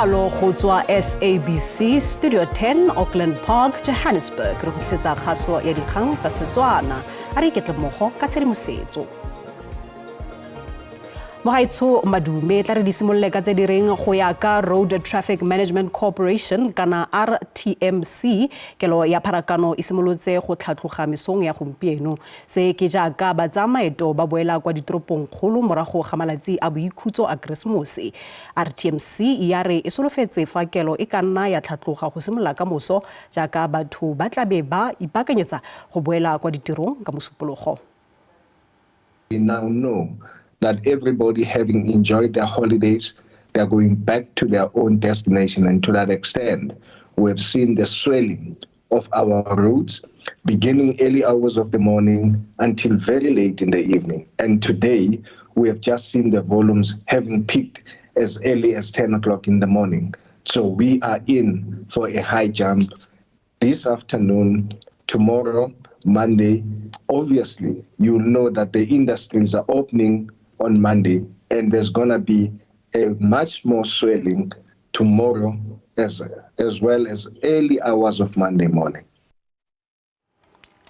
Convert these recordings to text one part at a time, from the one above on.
Kalo go tswa SABC Studio 10 Auckland Park, Johannesburg. Re go tsetsa kgaso ya dikgang tsa Setswana. A re iketla mmogo ka tshedimosetso. Mogaitsho madume tla re di simolle ka tse di reng go ya ka Road Traffic Management Corporation kana RTMC kelo ya pharakano e simolotse go tlhatlhoga mesong ya gompieno se ke jaaka ba tsa maeto ba boela kwa ditoropong kgolo morago ga malatsi a boikhutso a Keresemose. RTMC ya re e solofetse fa kelo e ka nna ya tlhatlhoga go simolla ka moso jaaka batho ba tla be ba ipakanyetsa go boela kwa ditirong ka mosupologo. We now know that everybody having enjoyed their holidays, they're going back to their own destination. And to that extent, we've seen the swelling of our roads beginning early hours of the morning until very late in the evening. And today, we have just seen the volumes having peaked as early as 10 o'clock in the morning. So we are in for a high jump this afternoon, tomorrow, Monday. Obviously, you'll know that the industries are opening on Monday, and there's going to be a much more swelling tomorrow as well as early hours of Monday morning.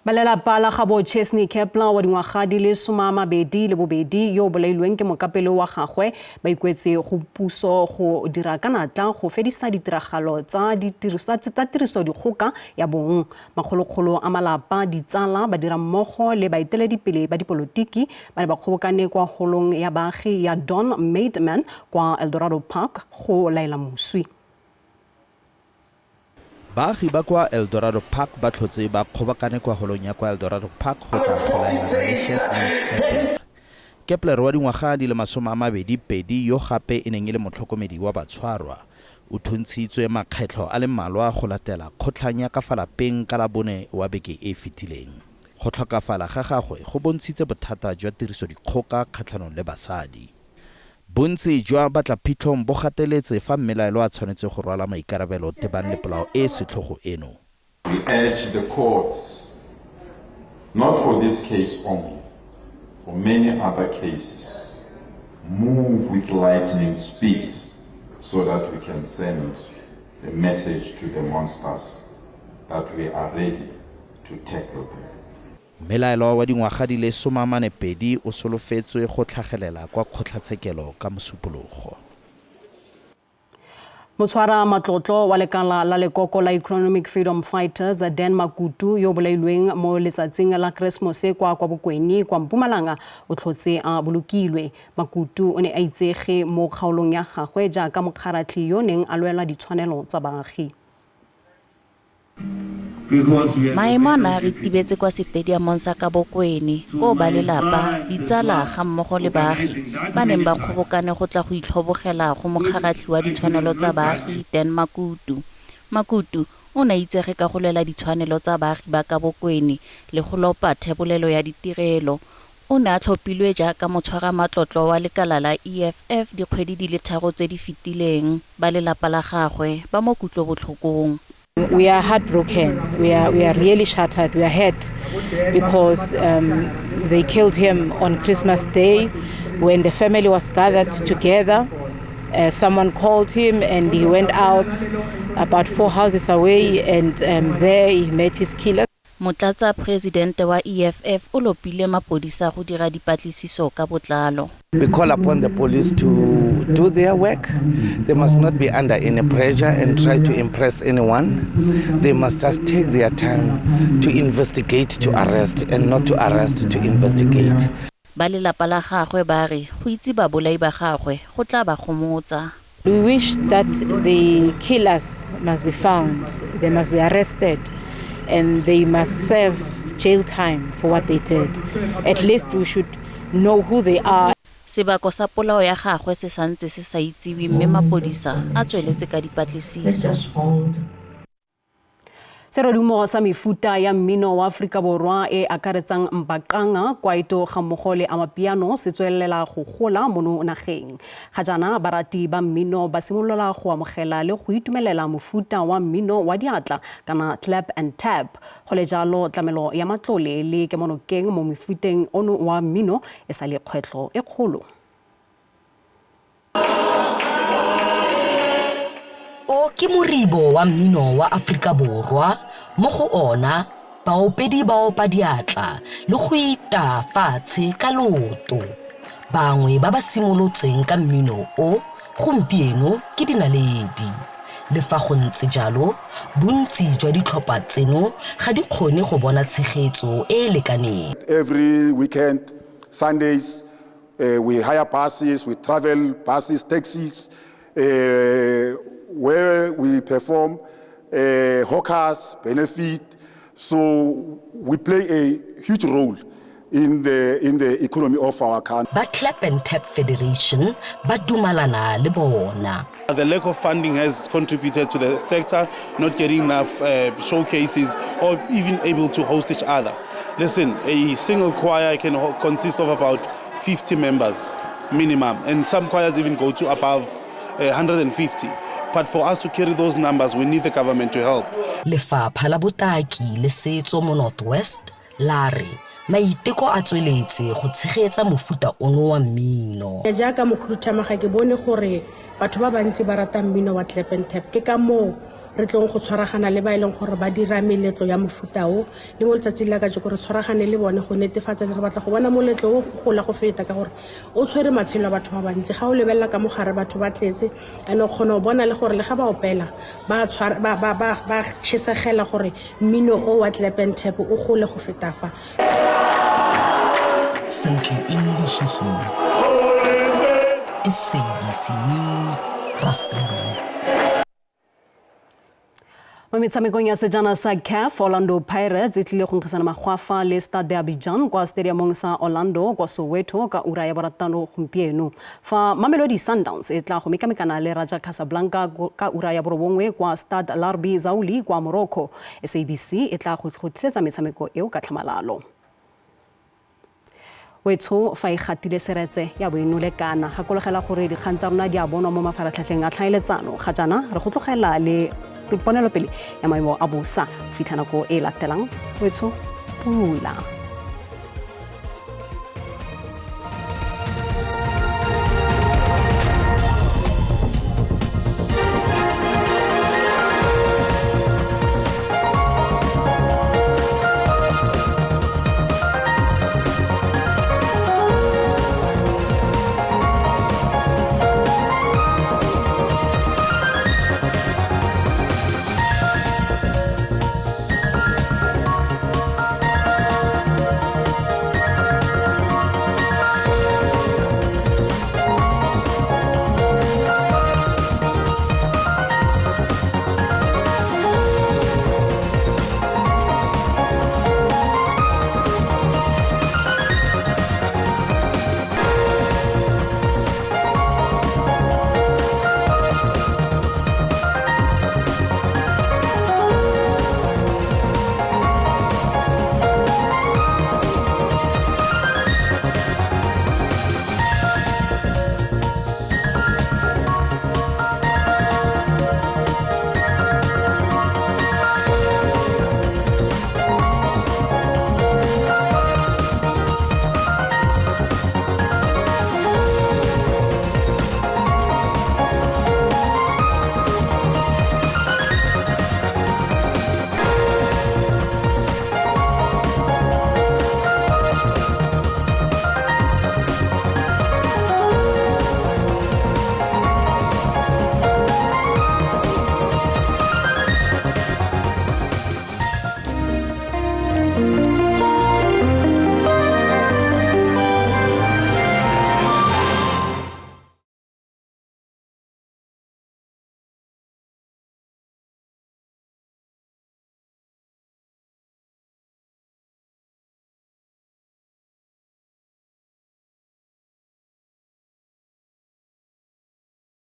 Balelapa la gabo Chesney Kepler wa dingwaga di le 22 yo bolailweng ke mokapele wa gagwe ba ikwetse go puso go dira ka natla go fedisa ditiragalo tsa tiriso dikgoka ya bong. Magolokgolo a malapa ditsala ba dira mmogo le baeteledipele ba dipolotiki ba ne ba kgobokane kwa holong ya baagi ya Don Maidman kwa Eldorado Park go laela moswi. Baagi ba kwa Eldorado Park ba tlhotse ba kgobokane kwa holong ya kwa Eldorado Park go tla tlholaela Kepler wa dingwaga di le 22 yo gape e neng e le motlhokomedi wa batshwarwa o thuntshitswe makgetlo a le mmalwa go latela kgotlhanya ka fa lapeng ka la bone wa beke e fetileng. Go tlhokafala ga gagwe go bontshitse bothata jwa tiriso dikgoka kgatlhanong le basadi. Bontsi jwa batla phitlhong bo gateletse fa mmelaelo a tshwanetse go rwala maikarabelo tebang le polao e setlhogo eno. We urge the courts, not for this case only, for many other cases, move with lightning speed so that we can send the message to the monsters that we are ready to tackle them. Melaelo wa dingwaga di le 42 o solofetswe go tlhagelela kwa kgotlatshekelo ka mosupologo. Motshwara matlotlo wa lekala la lekoko la Economic Freedom Fighters Dan Makutu yo bolailweng mo letsatsing la Keresemose kwa Bokweni kwa Mpumalanga o tlhotse a bolokilwe. Makutu o ne a itsege mo kgaolong ya gagwe jaaka mokgaratlhi yo neng a lwela ditshwanelo tsa baagi. Maemo a re tibetse kwa stadiumong sa ka Bokweni go ba lelapa ditsala ga mmogo le baagi ba neng ba kgobokane go tla go itlhobogela go mokgaratlhi wa ditshwanelo tsa baagi Dan Makutu. Makutu o ne itsege ka go lwela ditshwanelo tsa baagi ba ka Bokweni le go lopa thebolelo ya ditirelo. O ne a tlhophilwe jaaka motshwara matlotlo wa lekala la EFF dikgwedi di le 3 tse di fetileng. Ba lelapa la gagwe ba mo kutlobotlhokong. We are heartbroken. We are really shattered. We are hurt because they killed him on Christmas Day when the family was gathered together. Someone called him and he went out about 4 houses away and there he met his killer. Motlatsa presidente wa EFF o lopile mapodisa go dira dipatlisiso ka botlalo. We call upon the police to do their work. They must not be under any pressure and try to impress anyone. They must just take their time to investigate, to arrest, and not to arrest to investigate. Ba lelapa la gagwe ba re go itse ba bolai ba gagwe go tla ba gomotsa. We wish that the killers must be found. They must be arrested. And they must serve jail time for what they did. At least we should know who they are. Sebako sa polao ya gagwe se santse se sa itsewe mme mapodisa a tsweletse ka dipatlisiso. Serodumo sa mefuta ya mmino wa Afrika Borwa e akaretsang mbaqanga kwaito ga mmogo le amapiano se tswelela go gola mono nageng. Ga jana barati ba mmino ba simolola go amogela le go itumelela mofuta wa mmino wa diatla kana clap and tap. Go le jalo tlamelo ya matlole le kemonokeng mo mefuteng ono wa mmino e sa le kgwetlo e kgolo. O ke moribo wa mmino wa Afrika Borwa, mo go ona baopedi ba opa diatla le go ita fatshe ka loto. Bangwe ba ba simolotseng ka mmino o gompieno ke dinaledi. Le fa go ntse jalo, bontsi jwa ditlhopha tseno ga di kgone go bona tshegetso e e lekaneng. Every weekend, Sundays, we hire buses, we travel buses, taxis, where we perform hawkers, benefit. So we play a huge role in the economy of our country. Ba Clap and Tap Federation ba dumalana le bona. The lack of funding has contributed to the sector not getting enough showcases or even able to host each other. Listen, a single choir can consist of about 50 members minimum, and some choirs even go to above 150. But for us to carry those numbers, we need the government to help. Lefapha la Botaki le Setso mo Northwest, Larry, maiteko a tsweletse go tshegetsa mofuta ono wa mmino. Jaaka mokhuduthamaga ke bone gore batho ba bantsi ba rata mmino wa Clap and Tap. Ke ka mo re tlong go tshwaragana le ba ileng gore ba dira meletlo ya mofuta o le mo letsatsing la ka go re tshwaragane le bone go netefatsa re batla go bona moletlo o go gola go feta ka gore o tshwere matshelo a batho ba bantsi. Ga o lebella ka mogare batho ba tletse ene o kgona go bona le gore le ga ba opela ba tshesegela gore mmino o wa Clap and Tap o gole go feta fa. Sentle English SABC News, Rustenburg. Mo metshamekong ya sejana sa CAF, Orlando Pirates e tlile go nkgisana magwafa le Stade d'Abidjan kwa stadiumong sa Orlando kwa Soweto ka ura ya boratano gompieno. Fa Mamelodi Sundowns e tla go mekamekana le Raja Casablanca ka ura ya borobongwe kwa Stade Larbi Zauli kwa Morocco. SABC e tla go tlisetsa metshameko eo ka tlhamalalo. Wetso fa e gatile seretse ya boenole kana gakologela gore dikgang tsa rona di a bonwa mo mafaratlhatlheng a tlhaeletsano ga jana re go tlogela le ponelopele ya maemo a bosa fitlha nako e latelang. Wetso pula.